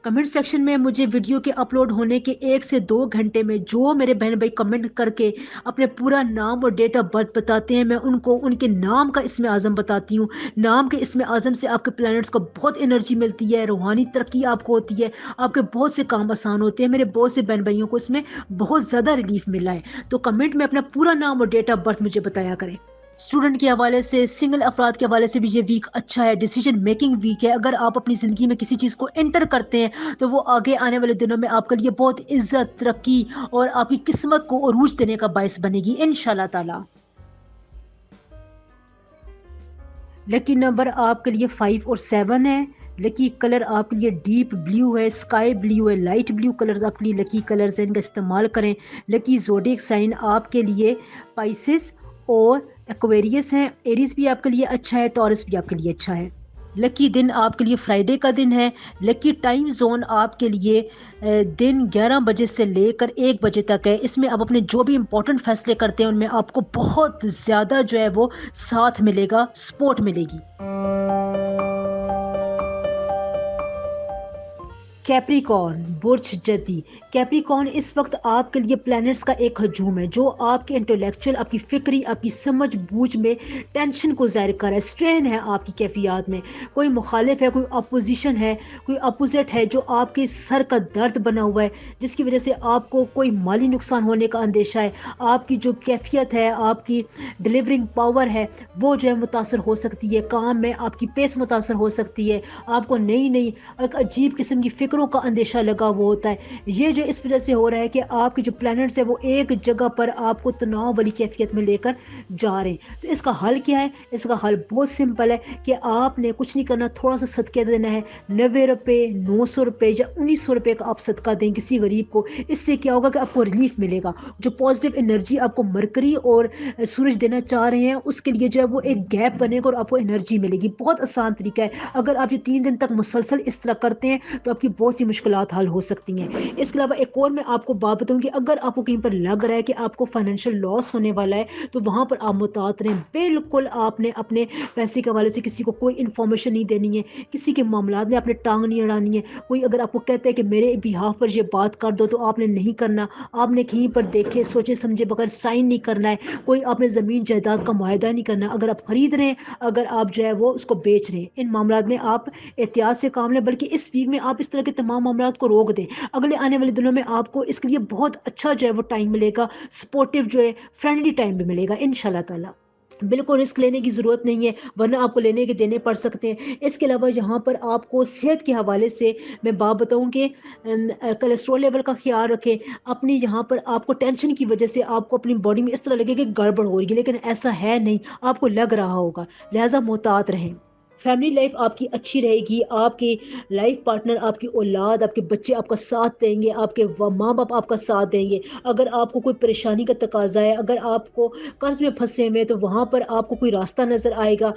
کمنٹ سیکشن میں مجھے ویڈیو کے اپلوڈ ہونے کے 1 سے 2 گھنٹے میں جو میرے بہن بھائی کمنٹ کر کے اپنے پورا نام اور ڈیٹ آف برتھ بتاتے ہیں، میں ان کو ان کے نام کا اسم اعظم بتاتی ہوں۔ نام کے اسم اعظم سے آپ کے پلانٹس کو بہت انرجی ملتی ہے، روحانی ترقی آپ کو ہوتی ہے، آپ کے بہت سے کام آسان ہوتے ہیں۔ میرے بہت سے بہن بھائیوں کو اس میں بہت زیادہ ریلیف ملا ہے، تو کمنٹ میں اپنا پورا نام اور ڈیٹ آف برتھ مجھے بتایا کریں۔ اسٹوڈنٹ کے حوالے سے، سنگل افراد کے حوالے سے بھی یہ ویک اچھا ہے، ڈیسیجن میکنگ ویک ہے۔ اگر آپ اپنی زندگی میں کسی چیز کو انٹر کرتے ہیں تو وہ آگے آنے والے دنوں میں آپ کے لیے بہت عزت، ترقی اور آپ کی قسمت کو عروج دینے کا باعث بنے گی انشاءاللہ تعالی۔ لکی نمبر آپ کے لیے 5 اور 7 ہے، لکی کلر آپ کے لیے ڈیپ بلیو ہے، اسکائی بلیو ہے، لائٹ بلیو کلرز آپ کے لیے لکی کلرز ہیں، ان کا استعمال کریں۔ لکی زوڈیک سائن آپ کے لیے پائسس اور ایکویریس ہیں، ایریز بھی آپ کے لیے اچھا ہے، ٹورس بھی آپ کے لیے اچھا ہے۔ لکی دن آپ کے لیے فرائیڈے کا دن ہے۔ لکی ٹائم زون آپ کے لیے دن 11 بجے سے لے کر 1 بجے تک ہے۔ اس میں آپ اپنے جو بھی امپورٹنٹ فیصلے کرتے ہیں ان میں آپ کو بہت زیادہ جو ہے وہ ساتھ ملے گا، سپورٹ ملے گی۔ کیپریکارن برج جدی، کیپریکارن اس وقت آپ کے لیے پلانٹس کا ایک ہجوم ہے جو آپ کے انٹلیکچوئل، آپ کی فکری، آپ کی سمجھ بوجھ میں ٹینشن کو ظاہر کر رہا ہے، اسٹرین ہے آپ کی کیفیات میں، کوئی مخالف ہے، کوئی اپوزیشن ہے، کوئی اپوزٹ ہے جو آپ کے سر کا درد بنا ہوا ہے، جس کی وجہ سے آپ کو کوئی مالی نقصان ہونے کا اندیشہ ہے، آپ کی جو کیفیت ہے، آپ کی ڈیلیورنگ پاور ہے وہ جو ہے متاثر ہو سکتی ہے، کام میں آپ کی پیس متاثر ہو سکتی ہے، آپ کو نئی نئی ایک عجیب قسم کی فکروں کا اندیشہ لگا ہوا ہوتا ہے۔ یہ جو اس وجہ سے ہو رہا ہے کہ آپ کے جو پلانٹس ہیں وہ ایک جگہ پر آپ کو تناؤ والی کیفیت میں لے کر جا رہے ہیں۔ تو اس کا حل کیا ہے؟ اس کا حل بہت سمپل ہے کہ آپ نے کچھ نہیں کرنا، تھوڑا سا صدقہ دینا ہے، 90 روپے، 900 روپے یا 1900 روپے کا آپ صدقہ دیں کسی غریب کو۔ اس سے کیا ہوگا کہ آپ کو ریلیف ملے گا، جو پازیٹیو انرجی آپ کو مرکری اور سورج دینا چاہ رہے ہیں اس کے لیے جو ہے وہ ایک گیپ بنے گا اور آپ کو انرجی ملے گی۔ بہت آسان طریقہ ہے، اگر آپ یہ 3 دن تک مسلسل اس طرح کرتے ہیں تو آپ کی بہت سی مشکلات حل ہو سکتی ہیں۔ اس کے علاوہ ایک اور میں آپ کو بات بتاؤں گی، اگر آپ کو کہیں پر لگ رہا ہے کہ آپ کو فائنینشیل لاس ہونے والا ہے تو وہاں پر آپ محتاط رہیں، بالکل آپ نے اپنے پیسے کے حوالے سے کسی کو کوئی انفارمیشن نہیں دینی ہے، کسی کے معاملات میں آپ نے ٹانگ نہیں اڑانی ہے۔ کوئی اگر آپ کو کہتا ہے کہ میرے بہاف پر یہ بات کر دو تو آپ نے نہیں کرنا، آپ نے کہیں پر دیکھے سوچے سمجھے بغیر سائن نہیں کرنا ہے، کوئی آپ نے زمین جائیداد کا معاہدہ نہیں کرنا، اگر آپ خرید رہے ہیں، اگر آپ جو ہے وہ اس کو بیچ رہے ہیں، ان معاملات میں آپ احتیاط سے کام لیں، بلکہ اس ویک میں آپ اس طرح کے تمام معاملات کو روک دیں۔ اگلے آنے والے دنوں میں آپ کو اس کے لیے بہت اچھا جو ہے وہ ٹائم ملے گا، سپورٹیو جو ہے فرینڈلی ٹائم بھی ملے گا انشاءاللہ تعالی۔ بالکل رسک لینے کی ضرورت نہیں ہے ورنہ آپ کو لینے کے دینے پڑ سکتے ہیں۔ اس کے علاوہ یہاں پر آپ کو صحت کے حوالے سے میں بات بتاؤں کہ کولیسٹرول لیول کا خیال رکھیں۔ اپنی یہاں پر آپ کو ٹینشن کی وجہ سے آپ کو اپنی باڈی میں اس طرح لگے کہ گڑبڑ ہو رہی ہے، لیکن ایسا ہے نہیں، آپ کو لگ رہا ہوگا، لہٰذا محتاط رہیں۔ فیملی لائف آپ کی اچھی رہے گی، آپ کی لائف پارٹنر، آپ کی اولاد، آپ کے بچے آپ کا ساتھ دیں گے، آپ کے ماں باپ آپ کا ساتھ دیں گے۔ اگر آپ کو کوئی پریشانی کا تقاضا ہے، اگر آپ کو قرض میں پھنسے ہوئے تو وہاں پر آپ کو کوئی راستہ نظر آئے گا۔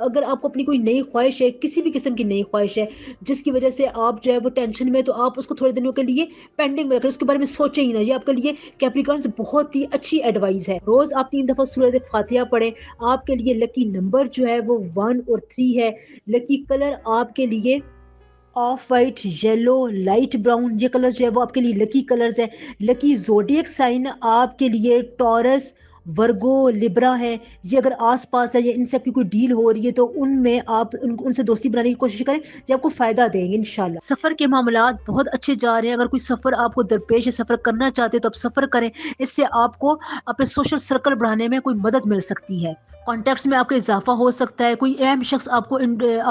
اگر آپ کو اپنی کوئی نئی خواہش ہے، کسی بھی قسم کی نئی خواہش ہے جس کی وجہ سے آپ جو ہے وہ ٹینشن میں، تو آپ اس کو تھوڑے دنوں کے لیے پینڈنگ میں رکھیں، اس کے بارے میں سوچیں ہی نہ۔ یہ آپ کے لیے کیپریکارنز بہت ہی اچھی ایڈوائز ہے۔ روز آپ 3 دفعہ سورۃ فاتحہ پڑھیں۔ آپ کے لیے لکی نمبر جو ہے وہ 1 اور 3 ہے۔ لکی کلر آپ کے لیے of white, yellow, light brown, یہ کلر جو ہے وہ آپ کے لیے لکی کلرز ہیں۔ لکی زوڈیک سائن آپ کے لیے ٹورس، ورگو، لبرا ہے۔ یہ اگر آس پاس ہے یا ان سے آپ کی کوئی ڈیل ہو رہی ہے تو ان میں آپ ان سے دوستی بنانے کی کوشش کریں، یہ آپ کو فائدہ دیں گے انشاءاللہ۔ سفر کے معاملات بہت اچھے جا رہے ہیں، اگر کوئی سفر آپ کو درپیش ہے، سفر کرنا چاہتے تو آپ سفر کریں، اس سے آپ کو اپنے سوشل سرکل بڑھانے میں کوئی مدد مل سکتی ہے، کانٹیکٹس میں آپ کا اضافہ ہو سکتا ہے، کوئی اہم شخص آپ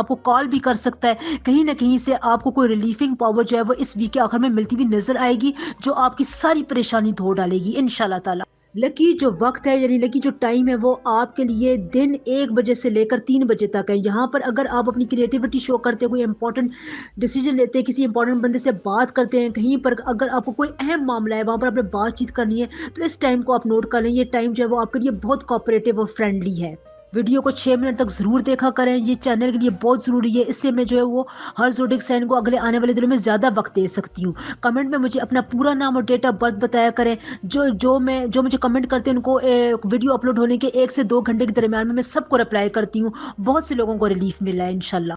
کو کال بھی کر سکتا ہے، کہیں نہ کہیں سے آپ کو کوئی ریلیفنگ پاور جو ہے وہ اس ویک کے آخر میں ملتی ہوئی نظر آئے گی، جو آپ کی ساری پریشانی دھو ڈالے گی انشاءاللہ تعالی۔ لکی جو وقت ہے یعنی لکی جو ٹائم ہے وہ آپ کے لیے دن 1 بجے سے لے کر 3 بجے تک ہے۔ یہاں پر اگر آپ اپنی کریٹیوٹی شو کرتے ہیں، کوئی امپورٹنٹ ڈیسیجن لیتے ہیں، کسی امپورٹنٹ بندے سے بات کرتے ہیں، کہیں پر اگر آپ کو کوئی اہم معاملہ ہے وہاں پر آپ نے بات چیت کرنی ہے تو اس ٹائم کو آپ نوٹ کر لیں، یہ ٹائم جو ہے وہ آپ کے لیے بہت کوآپریٹیو اور فرینڈلی ہے۔ ویڈیو کو 6 منٹ تک ضرور دیکھا کریں، یہ چینل کے لیے بہت ضروری ہے، اس سے میں جو ہے وہ ہر زوڈیک سائن کو اگلے آنے والے دنوں میں زیادہ وقت دے سکتی ہوں۔ کمنٹ میں مجھے اپنا پورا نام اور ڈیٹ آف برتھ بتایا کریں، جو مجھے کمنٹ کرتے ہیں ان کو ویڈیو اپلوڈ ہونے کے 1 سے 2 گھنٹے کے درمیان میں سب کو رپلائی کرتی ہوں۔ بہت سے لوگوں کو ریلیف ملا ہے انشاءاللہ۔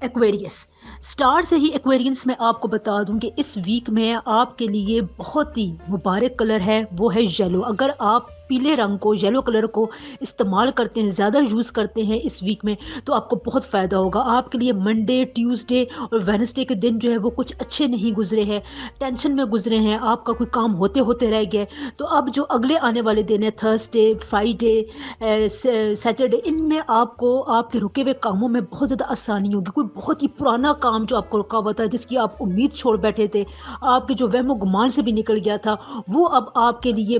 ایکویریس سٹار سے ہی ایکویرینس میں آپ کو بتا دوں کہ اس ویک میں آپ کے لیے بہت ہی مبارک کلر ہے، وہ ہے یلو۔ اگر آپ پیلے رنگ کو، یلو کلر کو استعمال کرتے ہیں، زیادہ یوز کرتے ہیں اس ویک میں تو آپ کو بہت فائدہ ہوگا۔ آپ کے لیے منڈے، ٹیوزڈے اور وینسڈے کے دن جو ہے وہ کچھ اچھے نہیں گزرے ہیں، ٹینشن میں گزرے ہیں، آپ کا کوئی کام ہوتے ہوتے رہ گیا ہے، تو اب جو اگلے آنے والے دن ہیں تھرسڈے، فرائیڈے، سیٹرڈے، ان میں آپ کو آپ کے رکے ہوئے کاموں میں بہت زیادہ آسانی ہوگی۔ کوئی بہت ہی پرانا کام جو آپ کو رکا ہوا تھا، جس کی آپ امید چھوڑ بیٹھے تھے، آپ کے جو وہم و گمان سے بھی نکل گیا تھا، وہ اب آپ کے لیے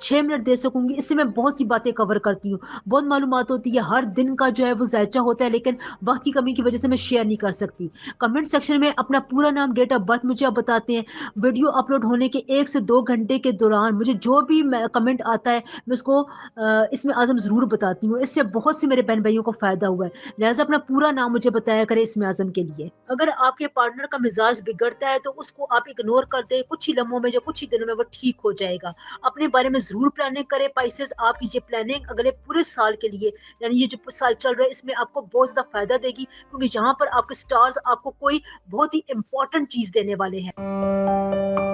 6 منٹ دے سکوں گی. اس سے میں بہت سی باتیں کور کرتی ہوں, بہت معلومات ہوتی ہے, ہر دن کا جو ہے وہ ذائچہ ہوتا ہے, لیکن وقت کی کمی کی وجہ سے میں شیئر نہیں کر سکتی. کمنٹ سیکشن میں اپنا پورا نام, ڈیٹ آف برتھ مجھے آپ بتاتے ہیں. ویڈیو اپلوڈ ہونے کے 1 سے 2 گھنٹے کے دوران مجھے جو بھی کمنٹ آتا ہے میں اس کو اس میں اعظم ضرور بتاتی ہوں. اس سے بہت سے میرے بہن بھائیوں کو فائدہ ہوا ہے, لہٰذا اپنا پورا نام مجھے بتایا کرے اس میں اعظم کے لیے. اگر آپ کے پارٹنر کا مزاج بگڑتا ہے تو اس کو آپ اگنور کر دیں, کچھ ہی لمحوں میں یا کچھ ہی دنوں میں وہ ٹھیک ہو جائے گا. اپنے بارے میں ضرور پلاننگ کرے پائسز, آپ کی یہ پلاننگ اگلے پورے سال کے لیے, یعنی یہ جو سال چل رہا ہے اس میں آپ کو بہت زیادہ فائدہ دے گی, کیونکہ یہاں پر آپ کے سٹارز آپ کو کوئی بہت ہی امپورٹنٹ چیز دینے والے ہیں.